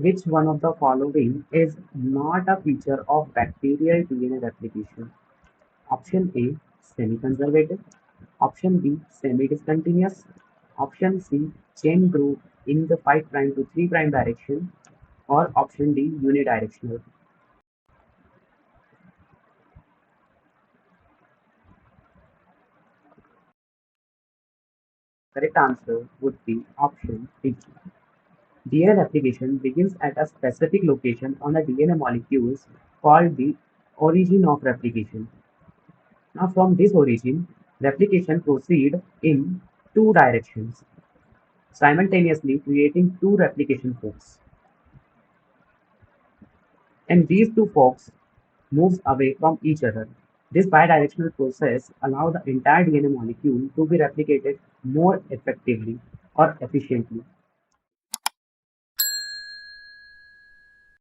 Which one of the following is not a feature of bacterial DNA replication? Option A, semi-conservative. Option B, semi-discontinuous. Option C, chain groove in the 5' to 3' direction. Or option D, unidirectional. Correct answer would be option D. DNA replication begins at a specific location on the DNA molecules called the origin of replication. Now from this origin, replication proceeds in two directions, simultaneously creating two replication forks. And these two forks moves away from each other. This bidirectional process allows the entire DNA molecule to be replicated more effectively or efficiently.